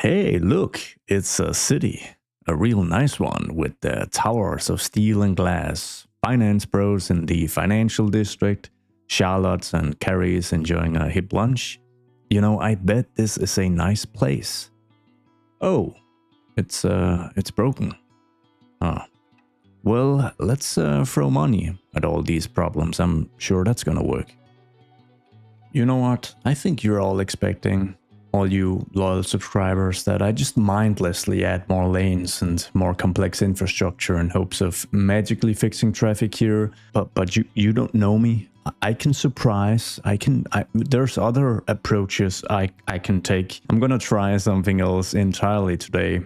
Hey, look, it's a city. A real nice one with the towers of steel and glass, finance bros in the financial district, Charlottes and Carries enjoying a hip lunch. I bet this is a nice place. Oh, it's broken. Ah, well, let's throw money at all these problems. I'm sure that's gonna work. You know what? I think you're all expecting, all you loyal subscribers, that I just mindlessly add more lanes and more complex infrastructure in hopes of magically fixing traffic here. But you don't know me. I can surprise. There's other approaches I can take. I'm gonna try something else entirely today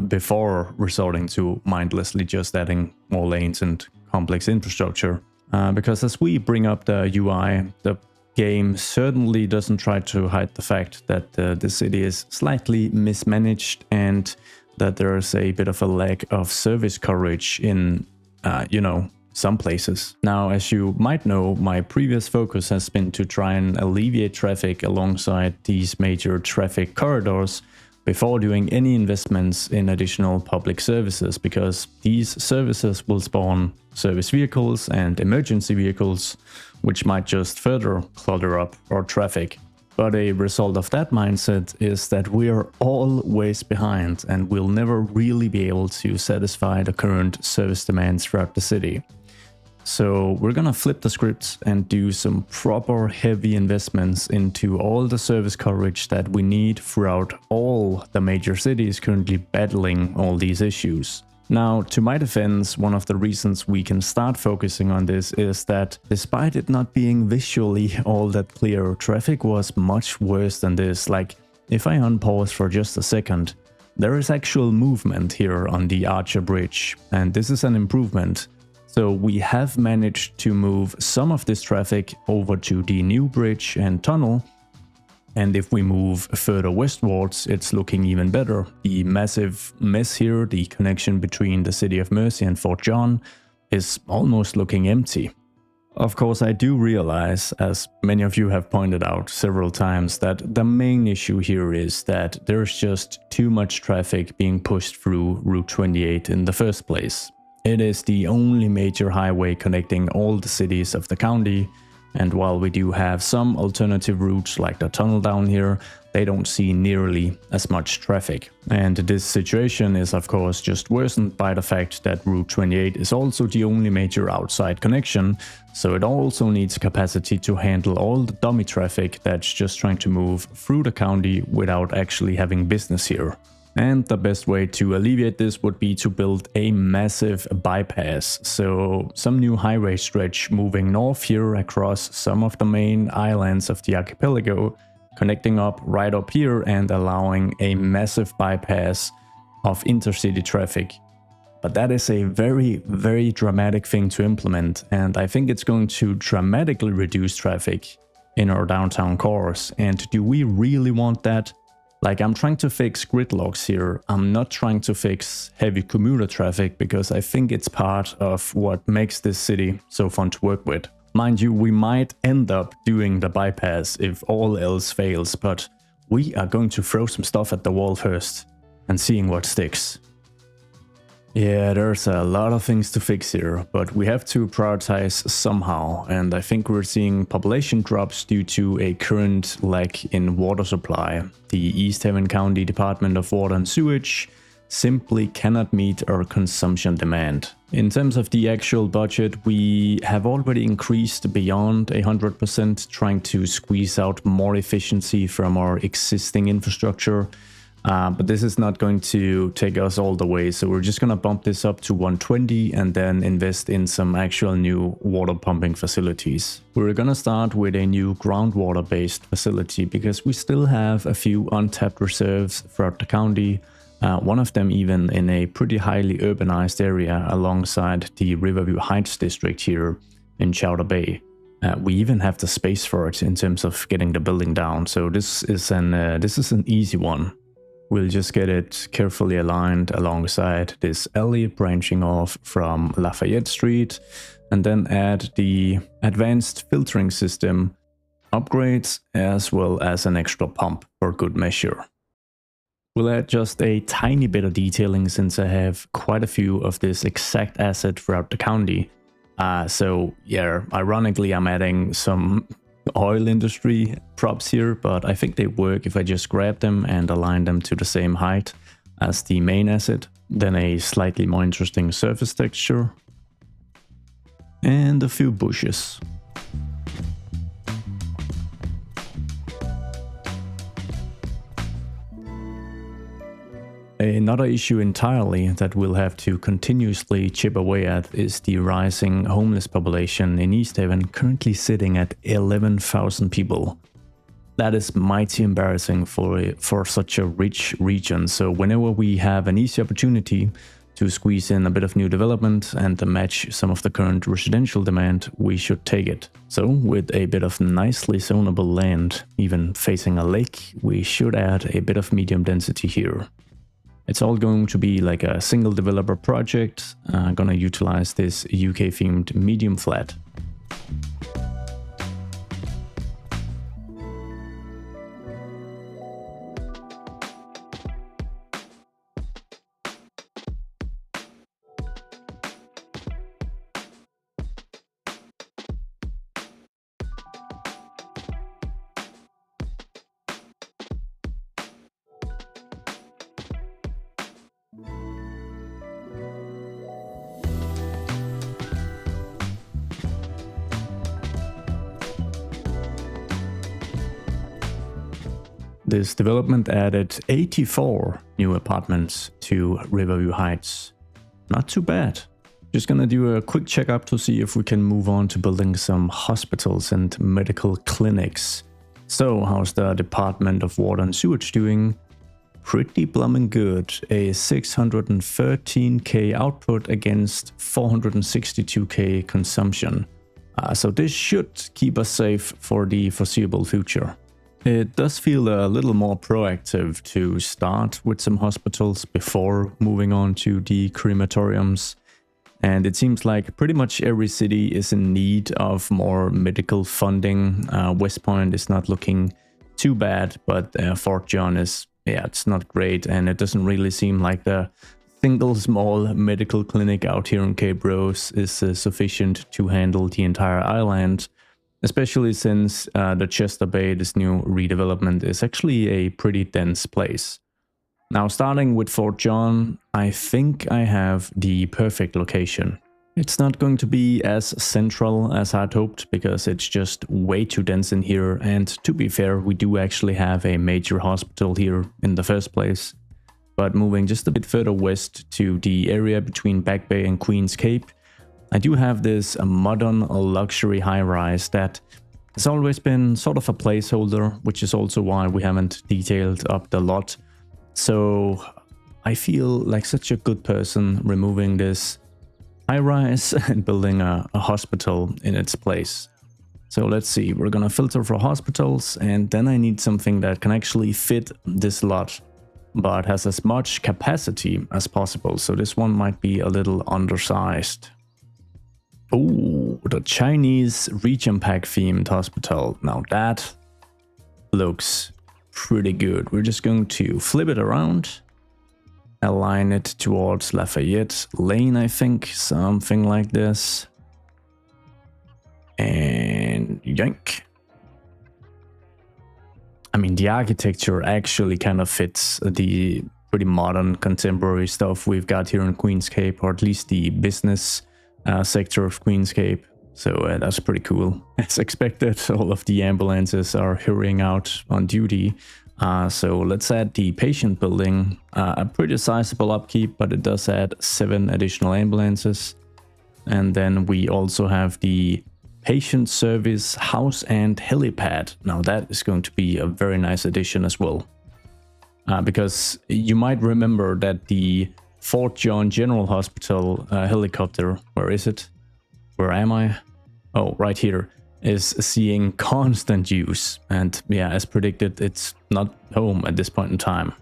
before resorting to mindlessly just adding more lanes and complex infrastructure. Because as we bring up the UI, the game certainly doesn't try to hide the fact that the city is slightly mismanaged and that there's a bit of a lack of service coverage in, some places. Now, as you might know, my previous focus has been to try and alleviate traffic alongside these major traffic corridors before doing any investments in additional public services, because these services will spawn service vehicles and emergency vehicles, which might just further clutter up our traffic. But a result of that mindset is that we are always behind and we'll never really be able to satisfy the current service demands throughout the city. So we're gonna flip the script and do some proper heavy investments into all the service coverage that we need throughout all the major cities currently battling all these issues. Now, to my defense, one of the reasons we can start focusing on this is that despite it not being visually all that clear, traffic was much worse than this. Like, if I unpause for just a second, there is actual movement here on the Archer Bridge, and this is an improvement. So we have managed to move some of this traffic over to the new bridge and tunnel. And if we move further westwards, it's looking even better. The massive mess here, the connection between the City of Mercy and Fort John, is almost looking empty. Of course, I do realize, as many of you have pointed out several times, that the main issue here is that there's just too much traffic being pushed through Route 28 in the first place. It is the only major highway connecting all the cities of the county, and while we do have some alternative routes like the tunnel down here, they don't see nearly as much traffic. And this situation is of course just worsened by the fact that Route 28 is also the only major outside connection, so it also needs capacity to handle all the dummy traffic that's just trying to move through the county without actually having business here. And the best way to alleviate this would be to build a massive bypass, so some new highway stretch moving north here across some of the main islands of the archipelago, connecting up right up here and allowing a massive bypass of intercity traffic. But that is a very, very dramatic thing to implement, and I think it's going to dramatically reduce traffic in our downtown cores. And do we really want that? Like, I'm trying to fix gridlocks here. I'm not trying to fix heavy commuter traffic because I think it's part of what makes this city so fun to work with. Mind you, we might end up doing the bypass if all else fails, but we are going to throw some stuff at the wall first and seeing what sticks. Yeah, there's a lot of things to fix here, but we have to prioritize somehow, and I think we're seeing population drops due to a current lack in water supply. The East Haven County Department of Water and Sewage simply cannot meet our consumption demand. In terms of the actual budget, we have already increased beyond 100%, trying to squeeze out more efficiency from our existing infrastructure. But this is not going to take us all the way, so we're just going to bump this up to 120 and then invest in some actual new water pumping facilities. We're going to start with a new groundwater-based facility because we still have a few untapped reserves throughout the county, one of them even in a pretty highly urbanized area alongside the Riverview Heights district here in Chowder Bay. We even have the space for it in terms of getting the building down, so this is an easy one. We'll just get it carefully aligned alongside this alley branching off from Lafayette Street, and then add the advanced filtering system upgrades as well as an extra pump for good measure. We'll add just a tiny bit of detailing since I have quite a few of this exact asset throughout the county. So yeah, ironically I'm adding some oil industry props here, but I think they work if I just grab them and align them to the same height as the main asset. Then a slightly more interesting surface texture. And a few bushes. Another issue entirely that we'll have to continuously chip away at is the rising homeless population in East Haven, currently sitting at 11,000 people. That is mighty embarrassing for such a rich region, so whenever we have an easy opportunity to squeeze in a bit of new development and to match some of the current residential demand, we should take it. So with a bit of nicely zonable land, even facing a lake, we should add a bit of medium density here. It's all going to be like a single developer project. I'm gonna utilize this UK themed medium flat. This development added 84 new apartments to Riverview Heights. Not too bad. Just gonna do a quick checkup to see if we can move on to building some hospitals and medical clinics. So, how's the Department of Water and Sewage doing? Pretty blooming good. A 613k output against 462k consumption. So this should keep us safe for the foreseeable future. It does feel a little more proactive to start with some hospitals before moving on to the crematoriums. And it seems like pretty much every city is in need of more medical funding. West Point is not looking too bad, but Fort John is, yeah, it's not great. And it doesn't really seem like the single small medical clinic out here in Cape Rose is sufficient to handle the entire island. Especially since the Chester Bay, this new redevelopment, is actually a pretty dense place. Now, starting with Fort John, I think I have the perfect location. It's not going to be as central as I'd hoped, because it's just way too dense in here, and to be fair, we do actually have a major hospital here in the first place. But moving just a bit further west to the area between Back Bay and Queen's Cape, I do have this modern luxury high-rise that has always been sort of a placeholder, which is also why we haven't detailed up the lot. So I feel like such a good person removing this high-rise and building a hospital in its place. So let's see, we're gonna filter for hospitals, and then I need something that can actually fit this lot, but has as much capacity as possible. So this one might be a little undersized. Oh, the Chinese region pack themed hospital. Now that looks pretty good. We're just going to flip it around, align it towards Lafayette Lane, I think, something like this. And yank. I mean, the architecture actually kind of fits the pretty modern contemporary stuff we've got here in Queen's Cape, or at least the business sector of Queen's Cape. So that's pretty cool. As expected, all of the ambulances are hurrying out on duty. So let's add the patient building. A pretty sizable upkeep, but it does add 7 additional ambulances. And then we also have the patient service house and helipad. Now that is going to be a very nice addition as well. Because you might remember that the Fort John General Hospital helicopter, where is it? Where am I? Oh, right here, is seeing constant use. And yeah, as predicted, it's not home at this point in time.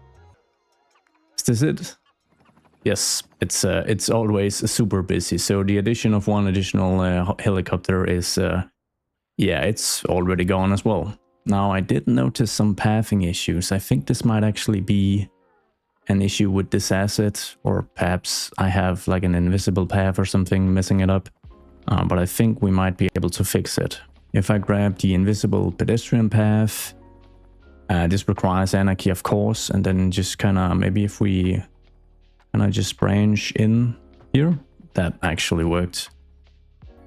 Is this it? Yes, it's always super busy. So the addition of one additional helicopter is, yeah, it's already gone as well. Now, I did notice some pathing issues. I think this might actually be an issue with this asset, or perhaps I have like an invisible path or something messing it up. But I think we might be able to fix it. If I grab the invisible pedestrian path, this requires anarchy, of course, and then just kind of, maybe if we kind of just branch in here, that actually worked.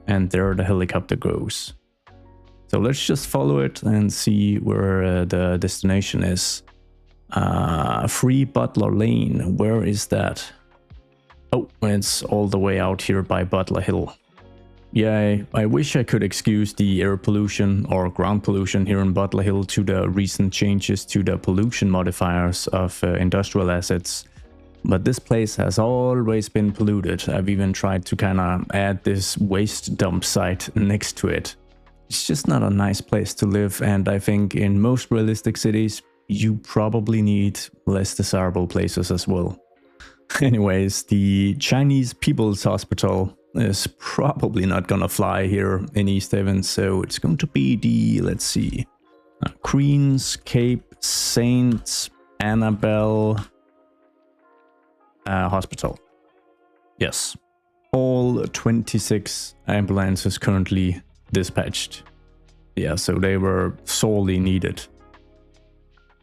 And there the helicopter goes. So let's just follow it and see where the destination is. Free Butler Lane, where is that? Oh, it's all the way out here by Butler Hill. Yeah, I wish I could excuse the air pollution or ground pollution here in Butler Hill to the recent changes to the pollution modifiers of industrial assets. But this place has always been polluted. I've even tried to kind of add this waste dump site next to it. It's just not a nice place to live, and I think in most realistic cities, you probably need less desirable places as well. Anyways, the Chinese People's Hospital is probably not gonna fly here in East Haven, so it's going to be the, let's see, Queen's Cape Saint Annabelle Hospital. Yes, all 26 ambulances currently dispatched. Yeah, so they were sorely needed.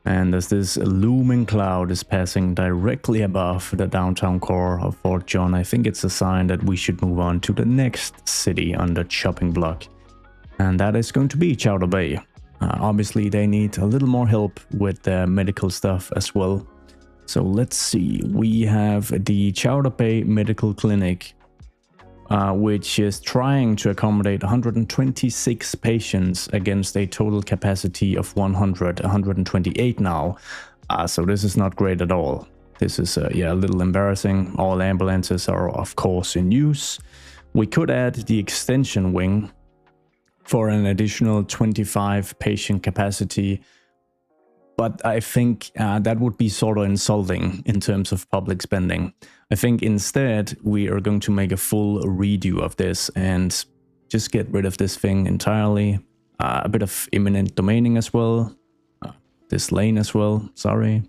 And as this looming cloud is passing directly above the downtown core of Fort John, I think it's a sign that we should move on to the next city on the chopping block. And that is going to be Chowder Bay. Obviously, they need a little more help with the medical stuff as well. So let's see, we have the Chowder Bay Medical Clinic, which is trying to accommodate 126 patients against a total capacity of 128 now. So this is not great at all. This is yeah, a little embarrassing. All ambulances are of course in use. We could add the extension wing for an additional 25 patient capacity, but I think that would be sort of insulting in terms of public spending. I think instead we are going to make a full redo of this and just get rid of this thing entirely. A bit of imminent domaining as well. This lane as well. Sorry.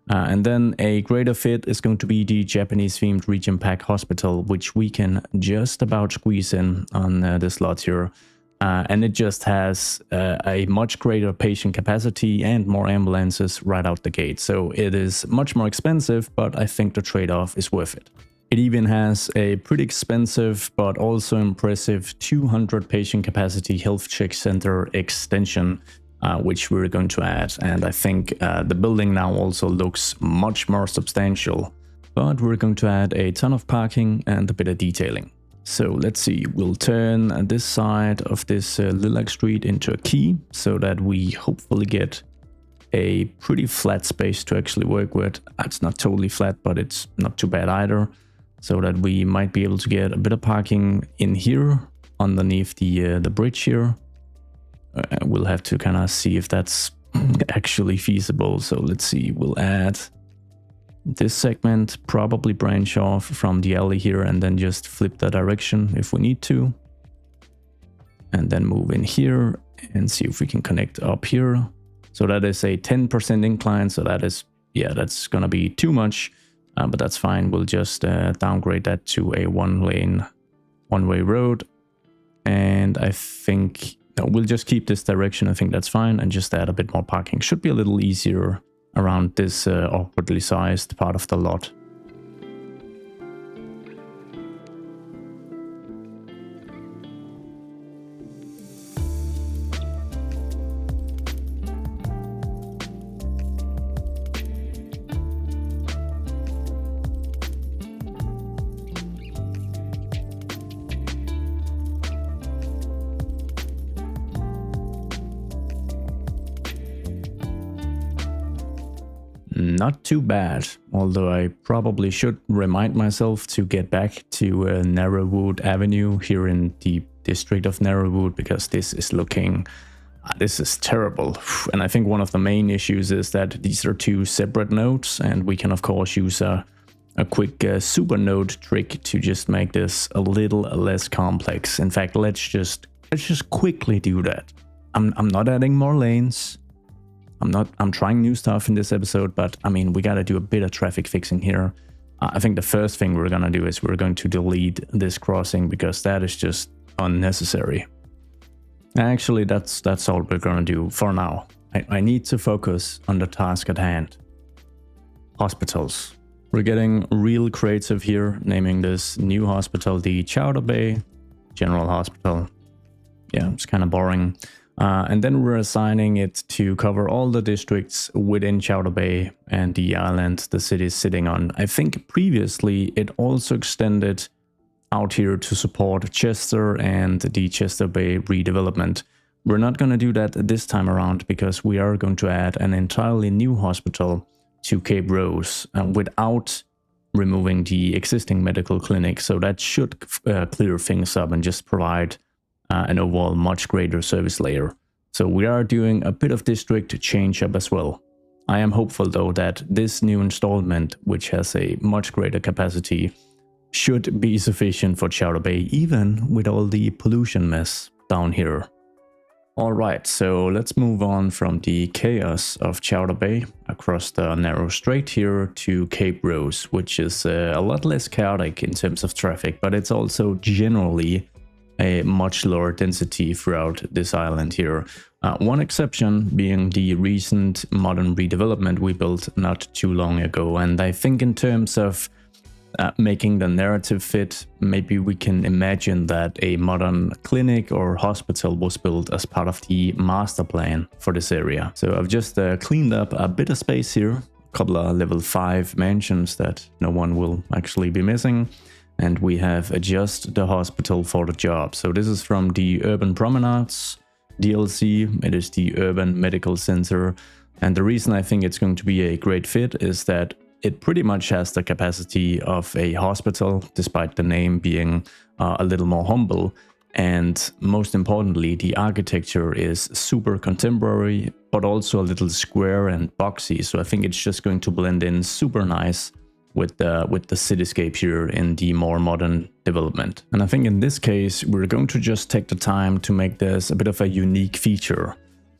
And then a greater fit is going to be the Japanese themed Region Pack Hospital, which we can just about squeeze in on this lot here. And it just has a much greater patient capacity and more ambulances right out the gate. So it is much more expensive, but I think the trade-off is worth it. It even has a pretty expensive but also impressive 200 patient capacity health check center extension, which we're going to add. And I think the building now also looks much more substantial, but we're going to add a ton of parking and a bit of detailing. So let's see, we'll turn this side of this Lilac Street into a key so that we hopefully get a pretty flat space to actually work with. It's not totally flat, but it's not too bad either. So that we might be able to get a bit of parking in here underneath the bridge here. We'll have to kind of see if that's actually feasible. So let's see, we'll add this segment, probably branch off from the alley here and then just flip the direction if we need to. And then move in here and see if we can connect up here. So that is a 10% incline. So that is, yeah, that's gonna be too much, but that's fine. We'll just downgrade that to a one-way road. And I think, no, we'll just keep this direction. I think that's fine. And just add a bit more parking. Should be a little easier around this awkwardly sized part of the lot. Not too bad, although I probably should remind myself to get back to Narrowwood Avenue here in the district of Narrowwood, because this is looking, this is terrible. And I think one of the main issues is that these are two separate nodes, and we can of course use a quick super node trick to just make this a little less complex. In fact, let's just quickly do that. I'm not adding more lanes. I'm trying new stuff in this episode, but I mean, we gotta do a bit of traffic fixing here. I think the first thing we're gonna do is we're going to delete this crossing because that is just unnecessary. Actually, that's all we're gonna do for now. I need to focus on the task at hand. Hospitals. We're getting real creative here, naming this new hospital the Chowder Bay General Hospital. Yeah, it's kind of boring. And then we're assigning it to cover all the districts within Chowder Bay and the island the city is sitting on. I think previously it also extended out here to support Chester and the Chester Bay redevelopment. We're not going to do that this time around because we are going to add an entirely new hospital to Cape Rose without removing the existing medical clinic. So that should clear things up and just provide an overall much greater service layer. So we are doing a bit of district change up as well. I am hopeful though that this new installment, which has a much greater capacity, should be sufficient for Chowder Bay, even with all the pollution mess down here. Alright, so let's move on from the chaos of Chowder Bay across the narrow strait here to Cape Rose, which is a lot less chaotic in terms of traffic, but it's also generally a much lower density throughout this island here. One exception being the recent modern redevelopment we built not too long ago, and I think in terms of making the narrative fit, maybe we can imagine that a modern clinic or hospital was built as part of the master plan for this area. So I've just cleaned up a bit of space here, a couple of level 5 mansions that no one will actually be missing, and we have adjusted the hospital for the job. So this is from the Urban Promenades DLC. It is the Urban Medical Center, and the reason I think it's going to be a great fit is that it pretty much has the capacity of a hospital, despite the name being a little more humble. And most importantly, the architecture is super contemporary, but also a little square and boxy. So I think it's just going to blend in super nice with the cityscape here in the more modern development. And I think in this case, we're going to just take the time to make this a bit of a unique feature.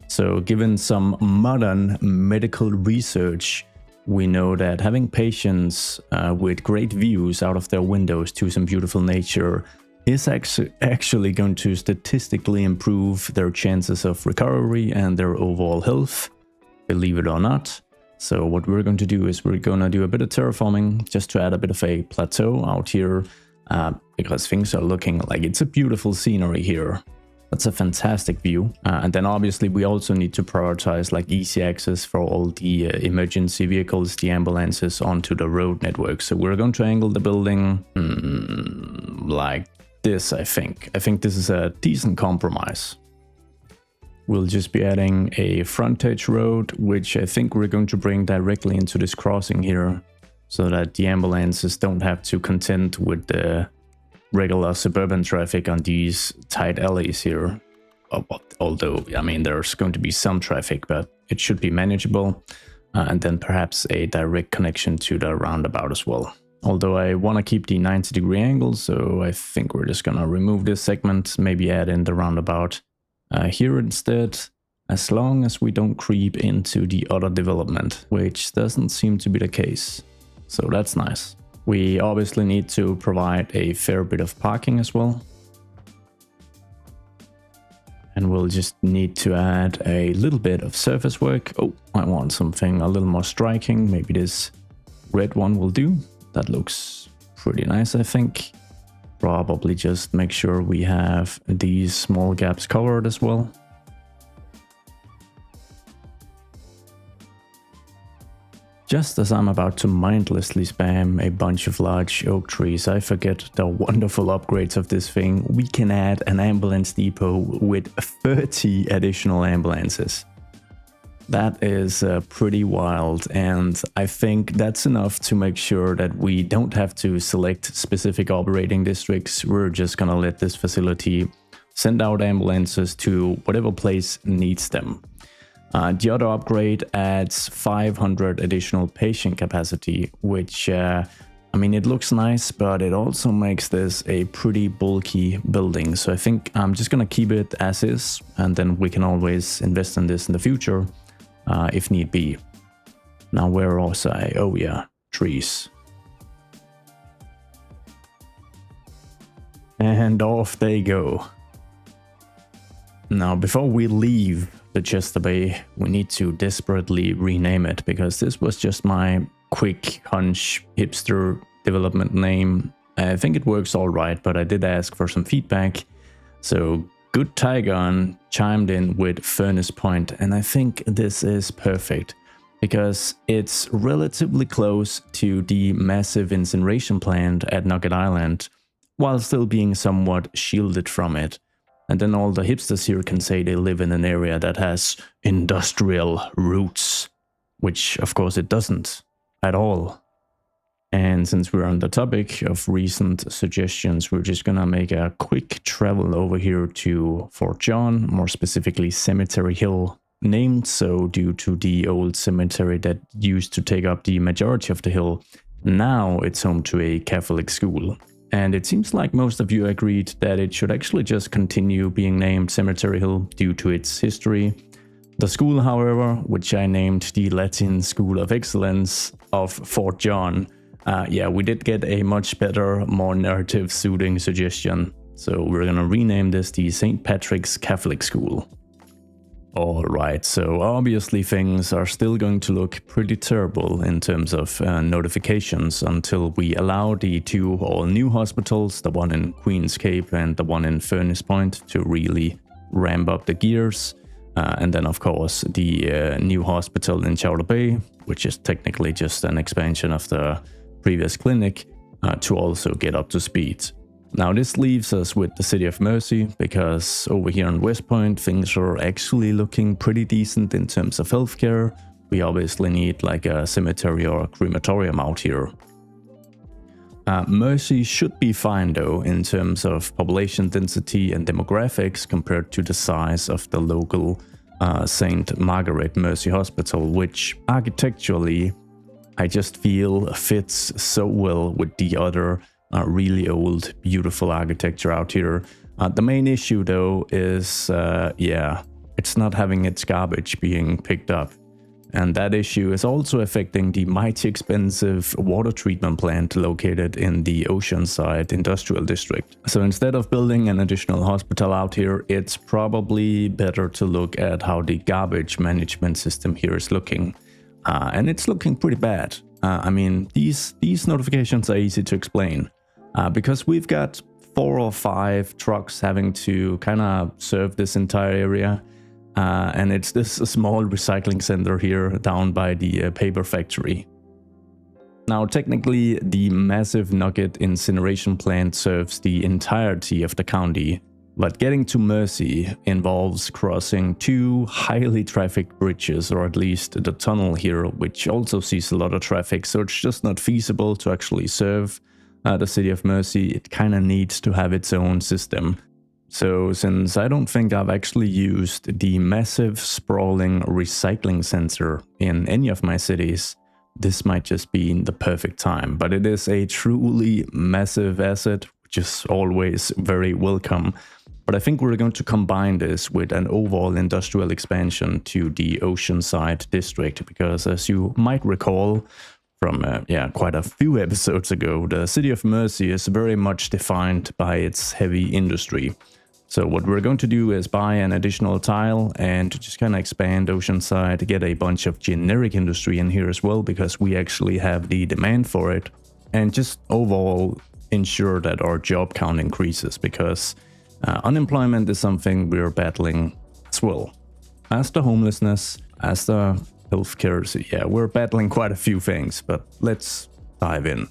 So given some modern medical research, we know that having patients with great views out of their windows to some beautiful nature is actually going to statistically improve their chances of recovery and their overall health, believe it or not. So what we're going to do is we're going to do a bit of terraforming just to add a bit of a plateau out here because things are looking like it's a beautiful scenery here. That's a fantastic view. And then obviously we also need to prioritize like easy access for all the emergency vehicles, the ambulances onto the road network. So we're going to angle the building like this, I think. I think this is a decent compromise. We'll just be adding a frontage road, which I think we're going to bring directly into this crossing here so that the ambulances don't have to contend with the regular suburban traffic on these tight alleys here. Although, I mean, there's going to be some traffic, but it should be manageable. And then perhaps a direct connection to the roundabout as well. Although I want to keep the 90-degree angle, so I think we're just going to remove this segment, maybe add in the roundabout here instead, as long as we don't creep into the other development, which doesn't seem to be the case. So that's nice. We obviously need to provide a fair bit of parking as well. And we'll just need to add a little bit of surface work. Oh, I want something a little more striking. Maybe this red one will do. That looks pretty nice, I think. Probably just make sure we have these small gaps covered as well. Just as I'm about to mindlessly spam a bunch of large oak trees, I forget the wonderful upgrades of this thing. We can add an ambulance depot with 30 additional ambulances. That is pretty wild, and I think that's enough to make sure that we don't have to select specific operating districts. We're just gonna let this facility send out ambulances to whatever place needs them. The other upgrade adds 500 additional patient capacity, which, I mean, it looks nice, but it also makes this a pretty bulky building. So I think I'm just going to keep it as is, and then we can always invest in this in the future. if need be. Now, where was I? Oh yeah, trees. And off they go. Now, before we leave the Chester Bay, we need to desperately rename it, because this was just my quick hunch hipster development name. I think it works all right, but I did ask for some feedback. So Good Tygon chimed in with Furnace Point, and I think this is perfect because it's relatively close to the massive incineration plant at Nugget Island, while still being somewhat shielded from it. And then all the hipsters here can say they live in an area that has industrial roots, which of course it doesn't at all. And since we're on the topic of recent suggestions, we're just gonna make a quick travel over here to Fort John, more specifically Cemetery Hill, named so due to the old cemetery that used to take up the majority of the hill. Now it's home to a Catholic school. And it seems like most of you agreed that it should actually just continue being named Cemetery Hill due to its history. The school, however, which I named the Latin School of Excellence of Fort John, yeah, we did get a much better, more narrative-suiting suggestion. So we're gonna rename this the St. Patrick's Catholic School. Alright, so obviously things are still going to look pretty terrible in terms of notifications until we allow the two all-new hospitals, the one in Queen's Cape and the one in Furnace Point, to really ramp up the gears. And then of course the new hospital in Chowder Bay, which is technically just an expansion of the previous clinic, to also get up to speed. Now this leaves us with the City of Mercy, because over here in West Point things are actually looking pretty decent in terms of healthcare. We obviously need like a cemetery or a crematorium out here. Mercy should be fine though in terms of population density and demographics compared to the size of the local St. Margaret Mercy Hospital, which architecturally I just feel fits so well with the other really old, beautiful architecture out here. The main issue though is, yeah, it's not having its garbage being picked up. And that issue is also affecting the mighty expensive water treatment plant located in the Oceanside Industrial District. So instead of building an additional hospital out here, it's probably better to look at how the garbage management system here is looking. And it's looking pretty bad. I mean, these notifications are easy to explain. Because we've got 4 or 5 trucks having to kind of serve this entire area. And it's this small recycling center here down by the paper factory. Now, technically, the massive Nugget incineration plant serves the entirety of the county. But getting to Mercy involves crossing 2 highly trafficked bridges, or at least the tunnel here, which also sees a lot of traffic. So it's just not feasible to actually serve the City of Mercy. It kind of needs to have its own system. So since I don't think I've actually used the massive sprawling recycling center in any of my cities, this might just be the perfect time. But it is a truly massive asset, which is always very welcome. But I think we're going to combine this with an overall industrial expansion to the Oceanside district, because as you might recall from quite a few episodes ago, the City of Mercy is very much defined by its heavy industry. So what we're going to do is buy an additional tile and just kind of expand Oceanside, get a bunch of generic industry in here as well, because we actually have the demand for it, and just overall ensure that our job count increases, because unemployment is something we're battling as well. As the homelessness, as the healthcare, so yeah, we're battling quite a few things, but let's dive in.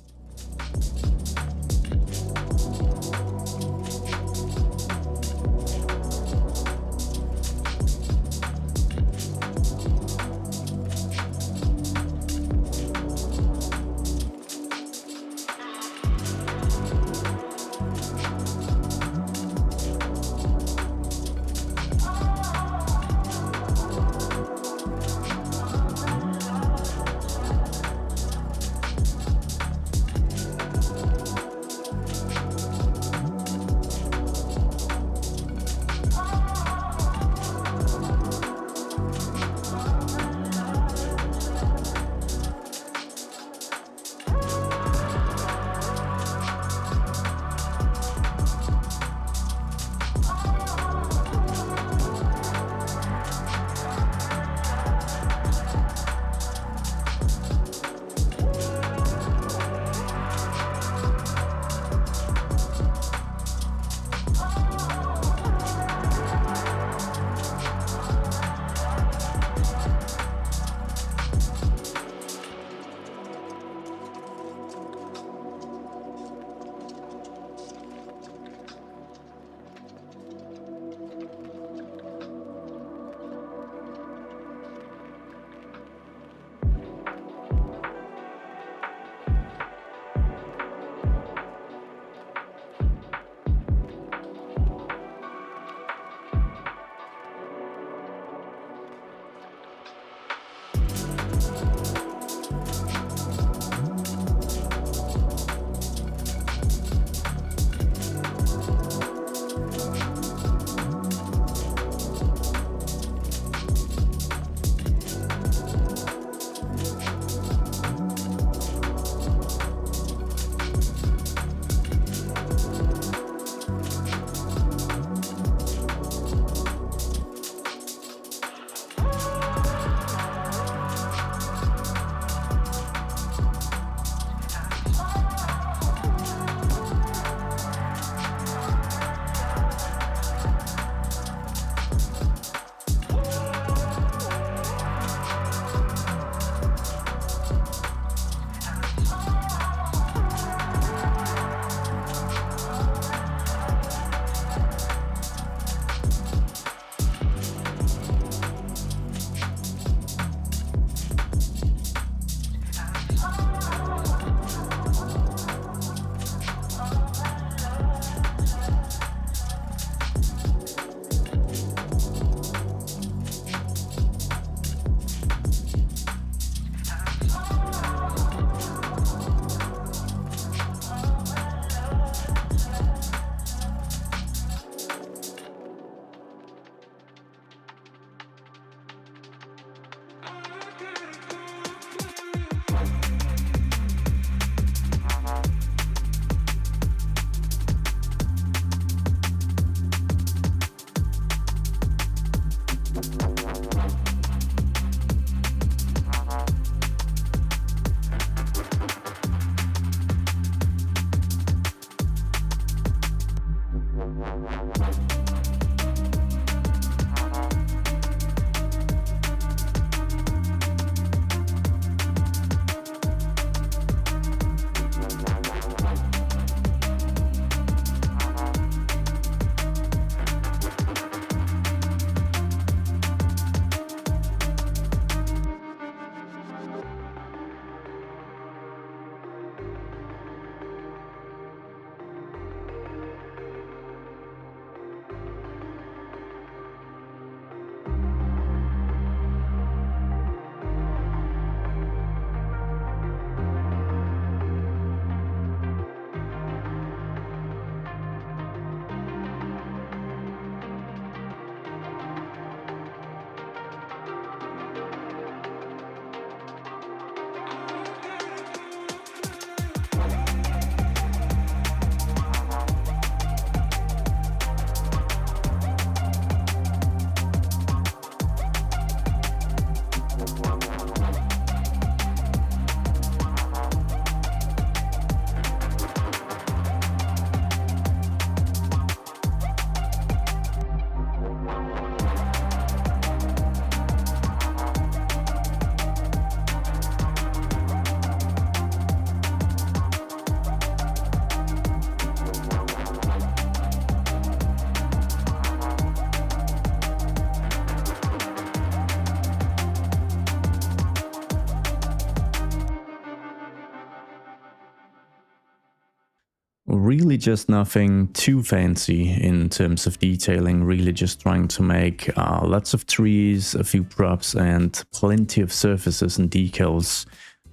really just nothing too fancy in terms of detailing, really just trying to make lots of trees, a few props, and plenty of surfaces and decals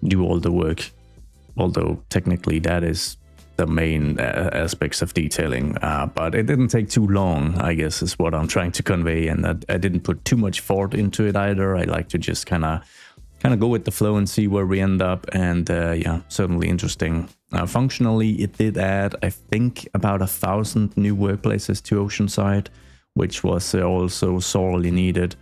do all the work. Although technically that is the main aspects of detailing, but it didn't take too long, I guess, is what I'm trying to convey, and that I didn't put too much thought into it either. I like to just kind of go with the flow and see where we end up, and yeah, certainly interesting. Functionally, it did add, I think, about 1,000 new workplaces to Oceanside, which was also sorely needed.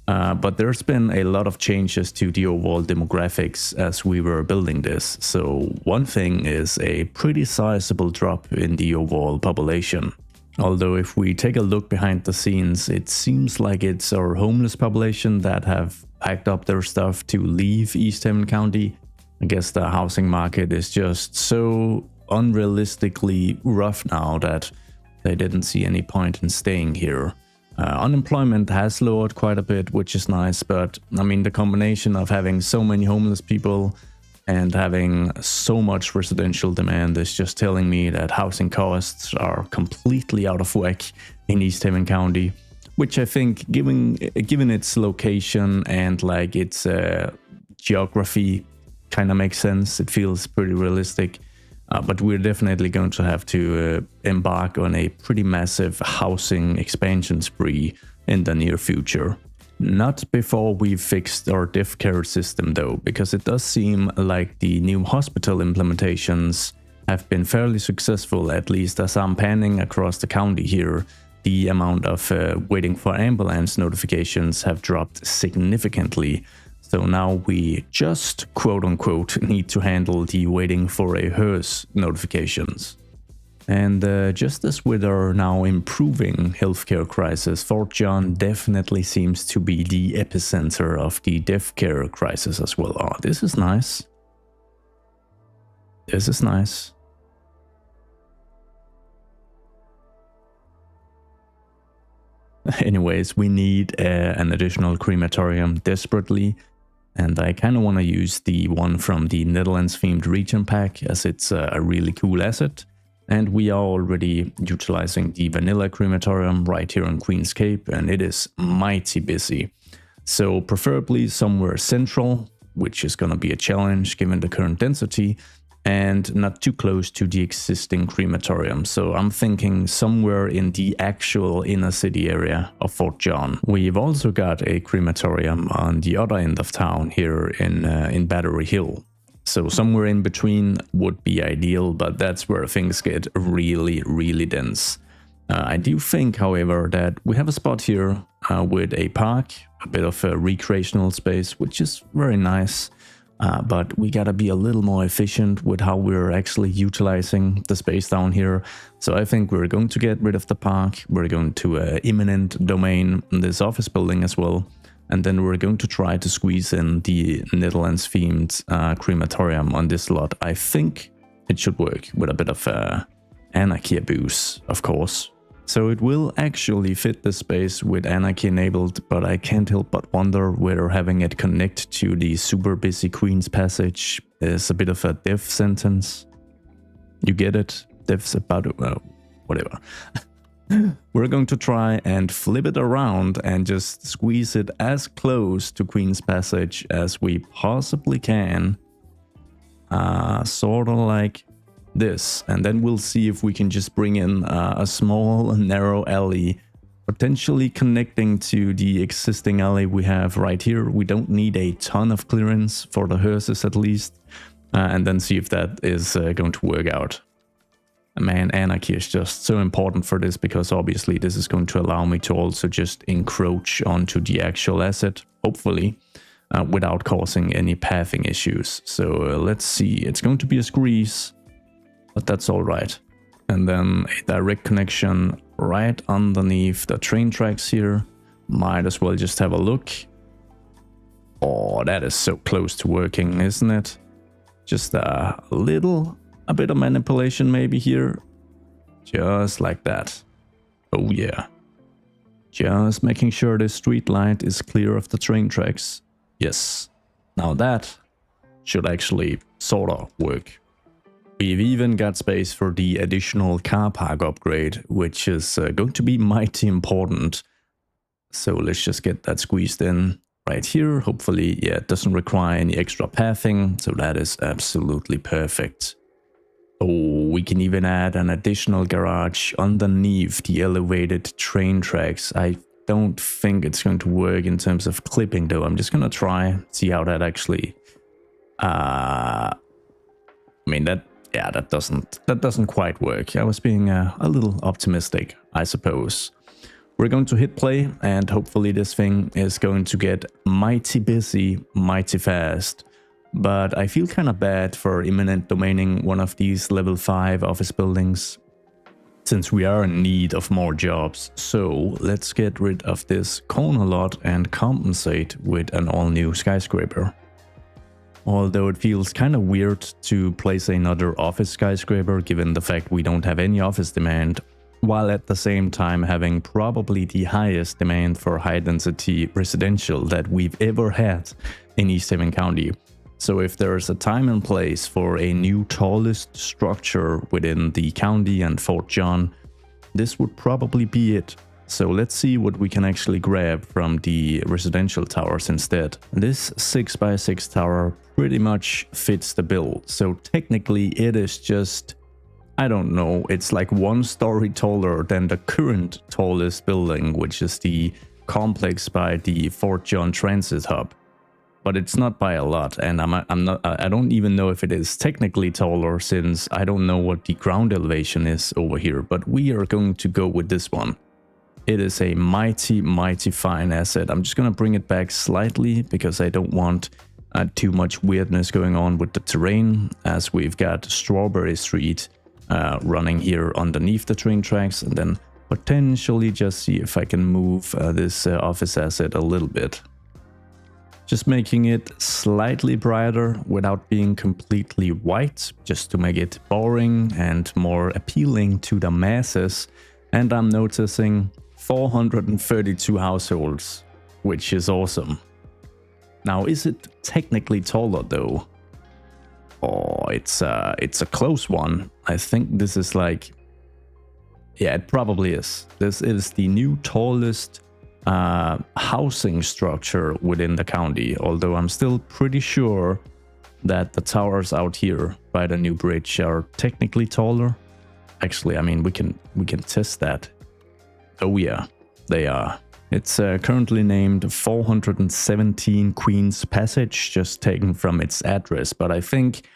But there's been a lot of changes to the overall demographics as we were building this. So one thing is a pretty sizable drop in the overall population. Although if we take a look behind the scenes, it seems like it's our homeless population that have packed up their stuff to leave East Haven County. I guess the housing market is just so unrealistically rough now that they didn't see any point in staying here. Unemployment has lowered quite a bit, which is nice, but I mean, the combination of having so many homeless people and having so much residential demand is just telling me that housing costs are completely out of whack in East Haven County, which I think, given its location and like its geography, kind of makes sense. It feels pretty realistic. But we're definitely going to have to embark on a pretty massive housing expansion spree in the near future. Not before we've fixed our diff care system though, because it does seem like the new hospital implementations have been fairly successful, at least as I'm panning across the county here. The amount of waiting for ambulance notifications have dropped significantly. So now we just, quote-unquote, need to handle the waiting for a hearse notifications. And just as with our now improving healthcare crisis, Fort John definitely seems to be the epicenter of the death care crisis as well. Oh, this is nice. This is nice. Anyways, we need an additional crematorium desperately. And I kind of want to use the one from the Netherlands themed region pack, as it's a really cool asset. And we are already utilizing the vanilla crematorium right here on Queen's Cape, and it is mighty busy. So preferably somewhere central, which is going to be a challenge given the current density, and not too close to the existing crematorium. So I'm thinking somewhere in the actual inner city area of Fort John. We've also got a crematorium on the other end of town here in Battery Hill. So somewhere in between would be ideal, but that's where things get really, really dense. I do think, however, that we have a spot here with a park, a bit of a recreational space, which is very nice. But we gotta be a little more efficient with how we're actually utilizing the space down here. So I think we're going to get rid of the park. We're going to imminent domain this office building as well. And then we're going to try to squeeze in the Netherlands themed crematorium on this lot. I think it should work with a bit of anarchy abuse, of course. So it will actually fit the space with anarchy enabled, but I can't help but wonder whether having it connect to the super busy Queen's Passage is a bit of a death sentence. You get it? Death's about it. Well, whatever. We're going to try and flip it around and just squeeze it as close to Queen's Passage as we possibly can. Sort of like this, and then we'll see if we can just bring in a small narrow alley, potentially connecting to the existing alley we have right here. We don't need a ton of clearance for the hearses at least, and then see if that is going to work out. Man, anarchy is just so important for this, because obviously this is going to allow me to also just encroach onto the actual asset, hopefully, without causing any pathing issues. So let's see, it's going to be a squeeze, but that's all right. And then a direct connection right underneath the train tracks here. Might as well just have a look. Oh, that is so close to working, isn't it? Just a bit of manipulation maybe here. Just like that. Oh yeah. Just making sure the street light is clear of the train tracks. Yes. Now that should actually sort of work. We've even got space for the additional car park upgrade, which is going to be mighty important. So let's just get that squeezed in right here. Hopefully, yeah, it doesn't require any extra pathing, so that is absolutely perfect. Oh, we can even add an additional garage underneath the elevated train tracks. I don't think it's going to work in terms of clipping though. I'm just gonna try, see how that actually... I mean, that doesn't quite work. I was being a little optimistic, I suppose. We're going to hit play, and hopefully this thing is going to get mighty busy, mighty fast. But I feel kind of bad for imminent domaining one of these level 5 office buildings, since we are in need of more jobs. So let's get rid of this corner lot and compensate with an all-new skyscraper. Although it feels kind of weird to place another office skyscraper given the fact we don't have any office demand, while at the same time having probably the highest demand for high-density residential that we've ever had in East Haven County. So if there's a time and place for a new tallest structure within the county and Fort John, this would probably be it. So let's see what we can actually grab from the residential towers instead. This 6x6 tower pretty much fits the bill. So technically it is just, I don't know, it's like 1 story taller than the current tallest building, which is the complex by the Fort John Transit Hub. But it's not by a lot, and I don't even know if it is technically taller, since I don't know what the ground elevation is over here, but we are going to go with this one. It is a mighty, mighty fine asset. I'm just gonna bring it back slightly because I don't want too much weirdness going on with the terrain, as we've got Strawberry Street running here underneath the train tracks, and then potentially just see if I can move this office asset a little bit. Just making it slightly brighter without being completely white, just to make it boring and more appealing to the masses. And I'm noticing 432 households, which is awesome. Now, is it technically taller though? Oh, it's a close one. I think this is like... yeah, it probably is. This is the new tallest housing structure within the county, although I'm still pretty sure that the towers out here by the new bridge are technically taller. Actually, I mean, we can test that. Oh yeah, they are. It's currently named 417 Queen's Passage, just taken from its address, but I think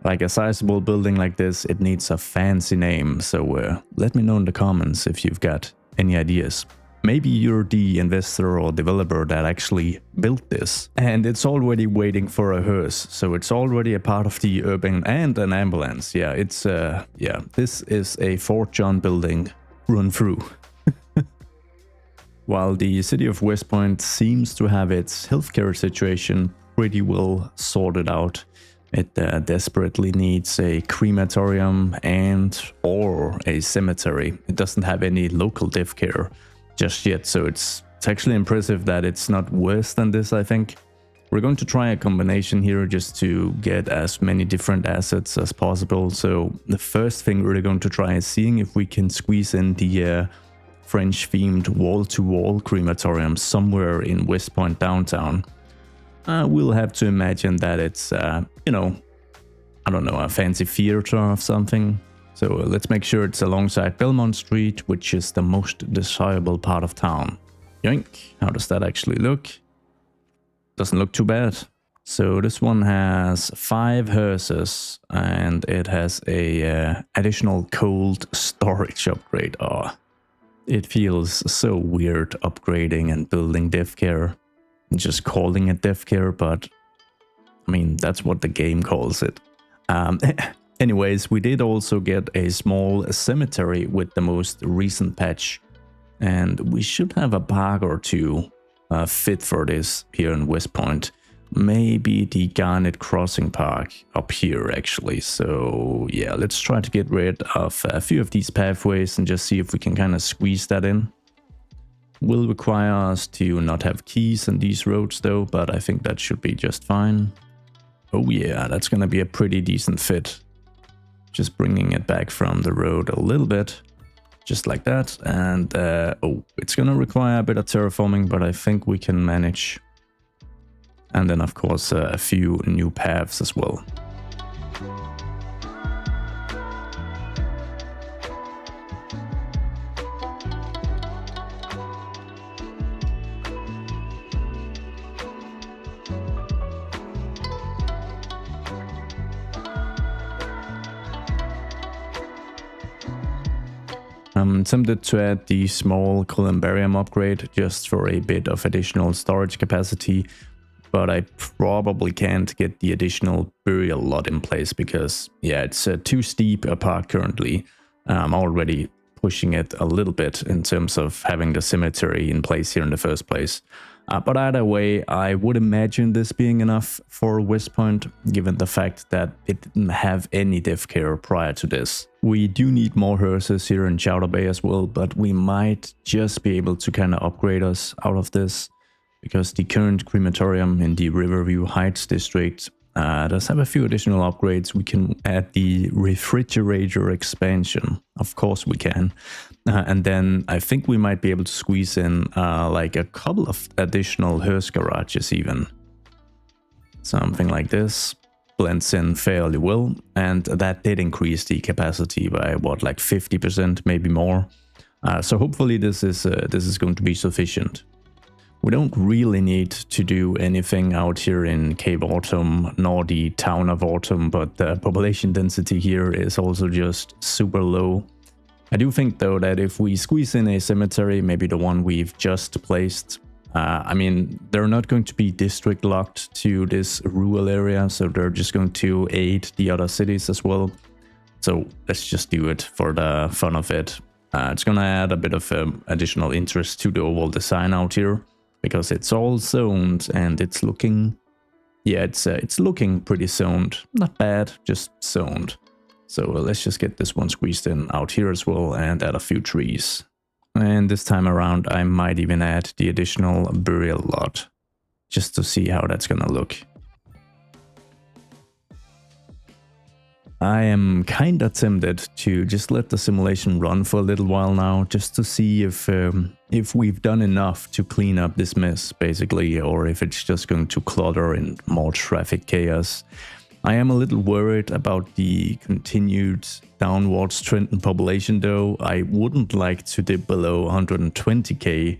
like a sizable building like this, it needs a fancy name, so let me know in the comments if you've got any ideas. Maybe you're the investor or developer that actually built this, and it's already waiting for a hearse, so it's already a part of the urban and an ambulance. Yeah, it's yeah, this is a Fort John building run through. While the city of West Point seems to have its healthcare situation pretty well sorted out, it desperately needs a crematorium and or a cemetery. It doesn't have any local death care just yet, so it's actually impressive that it's not worse than this, I think. We're going to try a combination here just to get as many different assets as possible. So the first thing we're going to try is seeing if we can squeeze in the French-themed wall-to-wall crematorium somewhere in West Point downtown. We'll have to imagine that it's, you know, I don't know, a fancy theater or something. So let's make sure it's alongside Belmont Street, which is the most desirable part of town. Yoink. How does that actually look? Doesn't look too bad. So this one has 5 hearses, and it has a additional cold storage upgrade. Oh, it feels so weird upgrading and building death care. Just calling it death care, but I mean, that's what the game calls it. Anyways, we did also get a small cemetery with the most recent patch, and we should have a park or two fit for this here in West Point. Maybe the Garnet Crossing Park up here, actually. So yeah, let's try to get rid of a few of these pathways and just see if we can kind of squeeze that in. Will require us to not have keys in these roads though, but I think that should be just fine. Oh yeah, that's gonna be a pretty decent fit. Just bringing it back from the road a little bit, just like that. And oh, it's gonna require a bit of terraforming, but I think we can manage. And then of course a few new paths as well. I'm tempted to add the small columbarium upgrade just for a bit of additional storage capacity, but I probably can't get the additional burial lot in place because, yeah, it's too steep a part currently. I'm already pushing it a little bit in terms of having the cemetery in place here in the first place. But either way, I would imagine this being enough for West Point, given the fact that it didn't have any death care prior to this. We do need more hearses here in Chowder Bay as well, but we might just be able to kind of upgrade us out of this, because the current crematorium in the Riverview Heights district does have a few additional upgrades. We can add the refrigerator expansion. Of course we can. And then I think we might be able to squeeze in like a couple of additional hearse garages even. Something like this. Blends in fairly well. And that did increase the capacity by what, like 50%, maybe more. So hopefully this is going to be sufficient. We don't really need to do anything out here in Cape Autumn nor the town of Autumn, but the population density here is also just super low. I do think though that if we squeeze in a cemetery, maybe the one we've just placed, I mean, they're not going to be district locked to this rural area, so they're just going to aid the other cities as well. So let's just do it for the fun of it. It's gonna add a bit of additional interest to the overall design out here, because it's all zoned and it's looking, yeah, it's looking pretty zoned. Not bad, just zoned. So let's just get this one squeezed in out here as well and add a few trees. And this time around I might even add the additional burial lot, just to see how that's gonna look. I am kinda tempted to just let the simulation run for a little while now, just to see if we've done enough to clean up this mess, basically, or if it's just going to clutter in more traffic chaos. I am a little worried about the continued downwards trend in population though. I wouldn't like to dip below 120k,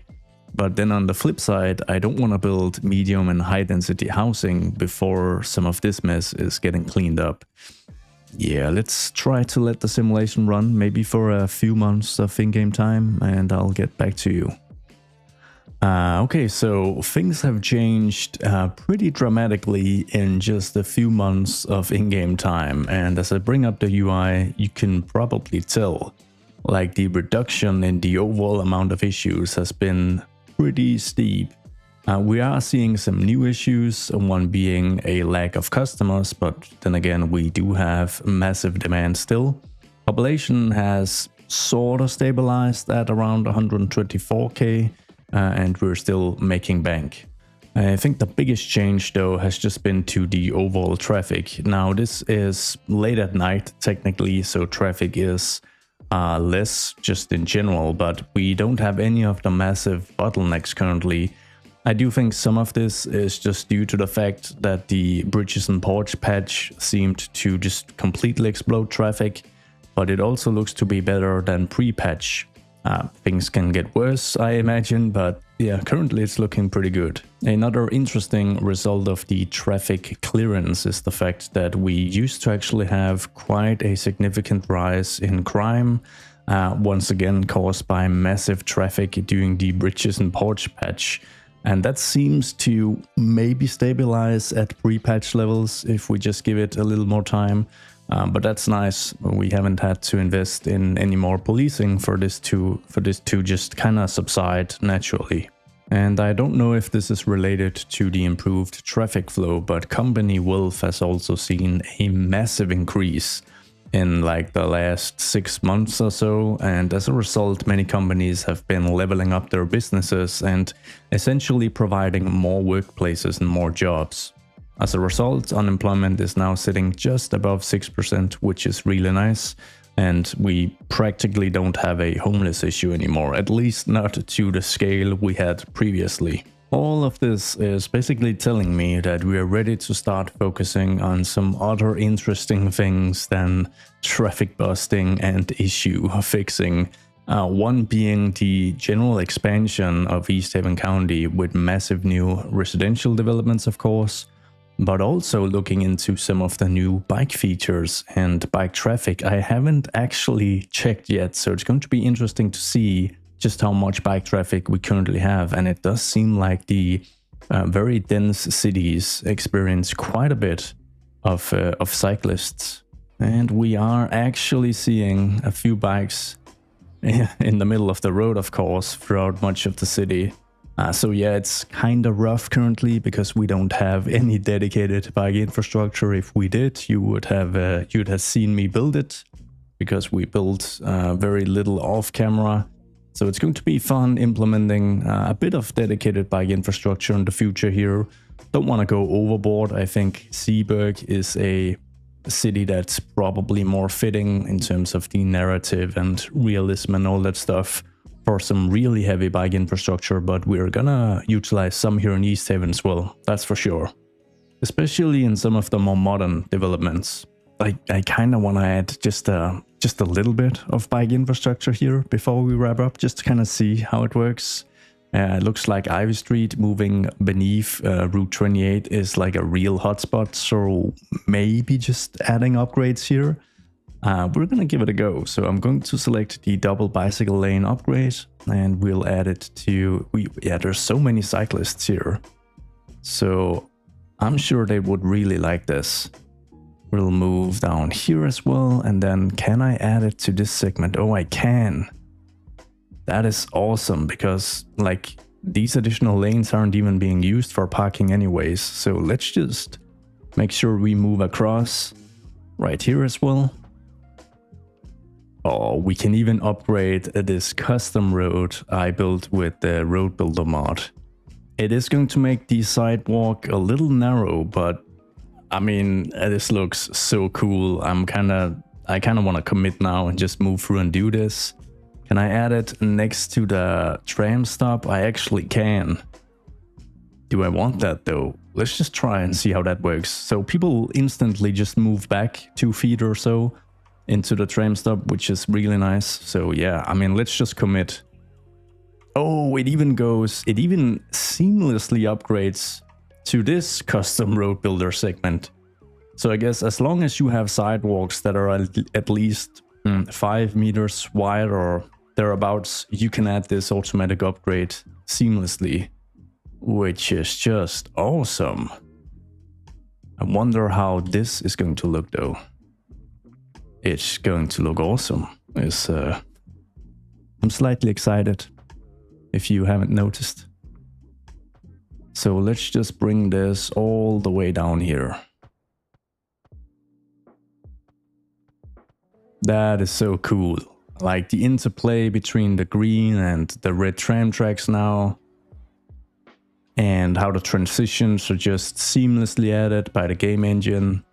but then on the flip side, I don't want to build medium and high density housing before some of this mess is getting cleaned up. Yeah, let's try to let the simulation run, maybe for a few months of in-game time, and I'll get back to you. Okay, so things have changed pretty dramatically in just a few months of in-game time, and as I bring up the UI, you can probably tell, like, the reduction in the overall amount of issues has been pretty steep. We are seeing some new issues, one being a lack of customers, but then again we do have massive demand still. Population has sort of stabilized at around 124k, and we're still making bank. I think the biggest change though has just been to the overall traffic. Now this is late at night technically, so traffic is less just in general, but we don't have any of the massive bottlenecks currently. I do think some of this is just due to the fact that the Bridges and Porch patch seemed to just completely explode traffic, but it also looks to be better than pre-patch. Things can get worse, I imagine, but yeah, currently it's looking pretty good. Another interesting result of the traffic clearance is the fact that we used to actually have quite a significant rise in crime, once again caused by massive traffic during the Bridges and Porch patch. And that seems to maybe stabilize at pre-patch levels if we just give it a little more time. But that's nice. We haven't had to invest in any more policing for this to just kind of subside naturally. And I don't know if this is related to the improved traffic flow, but Company Wolf has also seen a massive increase in like the last 6 months or so, and as a result many companies have been leveling up their businesses and essentially providing more workplaces and more jobs. As a result, unemployment is now sitting just above 6%, which is really nice. And we practically don't have a homeless issue anymore, at least not to the scale we had previously. All of this is basically telling me that we are ready to start focusing on some other interesting things than traffic busting and issue fixing. One being the general expansion of East Haven County with massive new residential developments, of course, but also looking into some of the new bike features and bike traffic. I haven't actually checked yet, so it's going to be interesting to see just how much bike traffic we currently have. And it does seem like the very dense cities experience quite a bit of cyclists. And we are actually seeing a few bikes in the middle of the road, of course, throughout much of the city. So yeah, it's kind of rough currently because we don't have any dedicated bike infrastructure. If we did, you'd have seen me build it, because we built very little off camera. So it's going to be fun implementing a bit of dedicated bike infrastructure in the future here. Don't want to go overboard. I think Seaburg is a city that's probably more fitting in terms of the narrative and realism and all that stuff for some really heavy bike infrastructure, but we're gonna utilize some here in East Haven as well, that's for sure. Especially in some of the more modern developments. I kind of want to add just a little bit of bike infrastructure here before we wrap up, just to kind of see how it works. It looks like Ivy Street moving beneath Route 28 is like a real hotspot, so maybe just adding upgrades here. We're gonna give it a go. So I'm going to select the double bicycle lane upgrade, and we'll add it to... yeah, there's so many cyclists here, so I'm sure they would really like this. We'll move down here as well, and then can I add it to this segment? Oh, I can. That is awesome, because like these additional lanes aren't even being used for parking anyways. So let's just make sure we move across right here as well. Oh, we can even upgrade this custom road I built with the Road Builder mod. It is going to make the sidewalk a little narrow, but I mean, this looks so cool. I kind of want to commit now and just move through and do this. Can I add it next to the tram stop? I actually can. Do I want that though? Let's just try and see how that works. So people instantly just move back 2 feet or so into the tram stop, which is really nice. So yeah, I mean, let's just commit. Oh, it even seamlessly upgrades to this custom road builder segment. So I guess as long as you have sidewalks that are at least 5 meters wide or thereabouts, you can add this automatic upgrade seamlessly, which is just awesome. I wonder how this is going to look though. It's going to look awesome. I'm slightly excited, if you haven't noticed. So let's just bring this all the way down here. That is so cool. Like the interplay between the green and the red tram tracks now. And how the transitions are just seamlessly added by the game engine.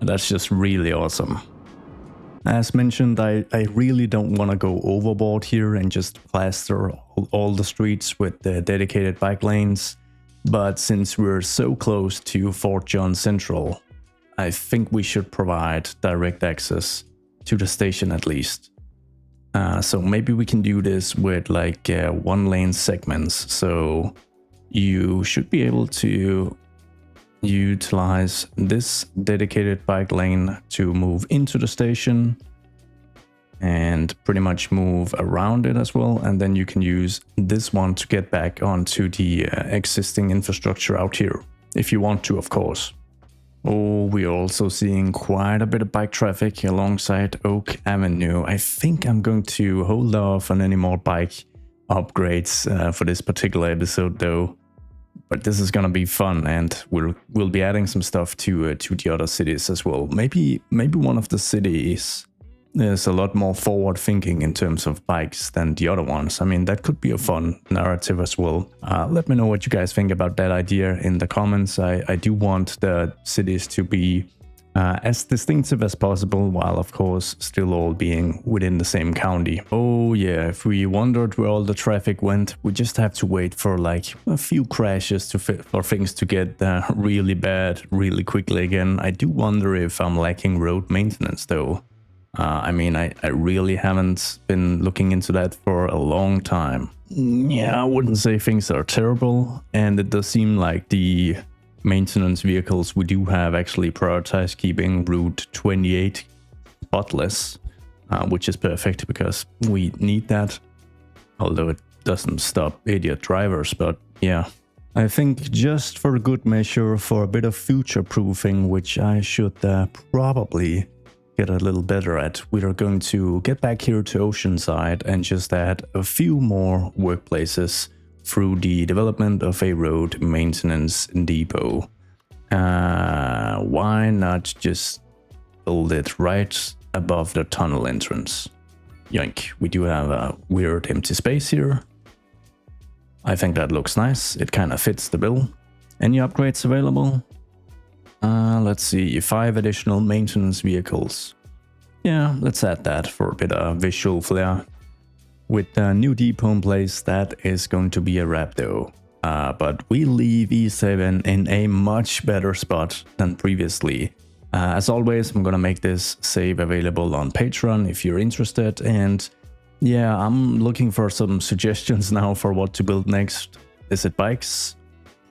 That's just really awesome. As mentioned, I really don't want to go overboard here and just plaster all the streets with the dedicated bike lanes. But since we're so close to Fort John Central, I think we should provide direct access to the station at least. So maybe we can do this with like 1-lane segments. So you should be able to utilize this dedicated bike lane to move into the station and pretty much move around it as well, and then you can use this one to get back onto the existing infrastructure out here if you want to, of course. Oh, we're also seeing quite a bit of bike traffic alongside Oak Avenue. I think I'm going to hold off on any more bike upgrades for this particular episode though. But this is gonna be fun, and we'll be adding some stuff to the other cities as well. Maybe one of the cities there's a lot more forward thinking in terms of bikes than the other ones. I mean, that could be a fun narrative as well. Let me know what you guys think about that idea in the comments. I do want the cities to be as distinctive as possible, while of course still all being within the same county. Oh yeah, if we wondered where all the traffic went, we just have to wait for like a few crashes for things to get really bad really quickly again. I do wonder if I'm lacking road maintenance though. I mean, I really haven't been looking into that for a long time. Yeah, I wouldn't say things are terrible, and it does seem like the maintenance vehicles we do have actually prioritize keeping Route 28 spotless, which is perfect because we need that, although it doesn't stop idiot drivers. But yeah, I think just for good measure, for a bit of future proofing, which I should probably get a little better at, we are going to get back here to Oceanside and just add a few more workplaces through the development of a road maintenance depot. Why not just build it right above the tunnel entrance? Yoink, we do have a weird empty space here. I think that looks nice, it kind of fits the bill. Any upgrades available? Let's see, 5 additional maintenance vehicles. Yeah, let's add that for a bit of visual flair. With the new depot in place, that is going to be a wrap though. But we leave E7 in a much better spot than previously. As always, I'm gonna make this save available on Patreon if you're interested. And yeah, I'm looking for some suggestions now for what to build next. Is it bikes?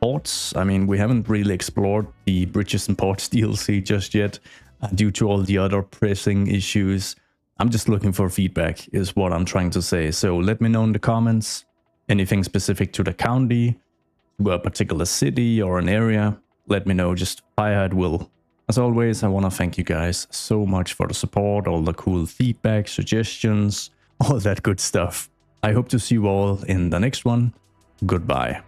Ports? I mean, we haven't really explored the Bridges and Ports DLC just yet due to all the other pressing issues. I'm just looking for feedback is what I'm trying to say. So let me know in the comments anything specific to the county, to a particular city or an area. Let me know, just fire at will. As always, I want to thank you guys so much for the support, all the cool feedback, suggestions, all that good stuff. I hope to see you all in the next one. Goodbye.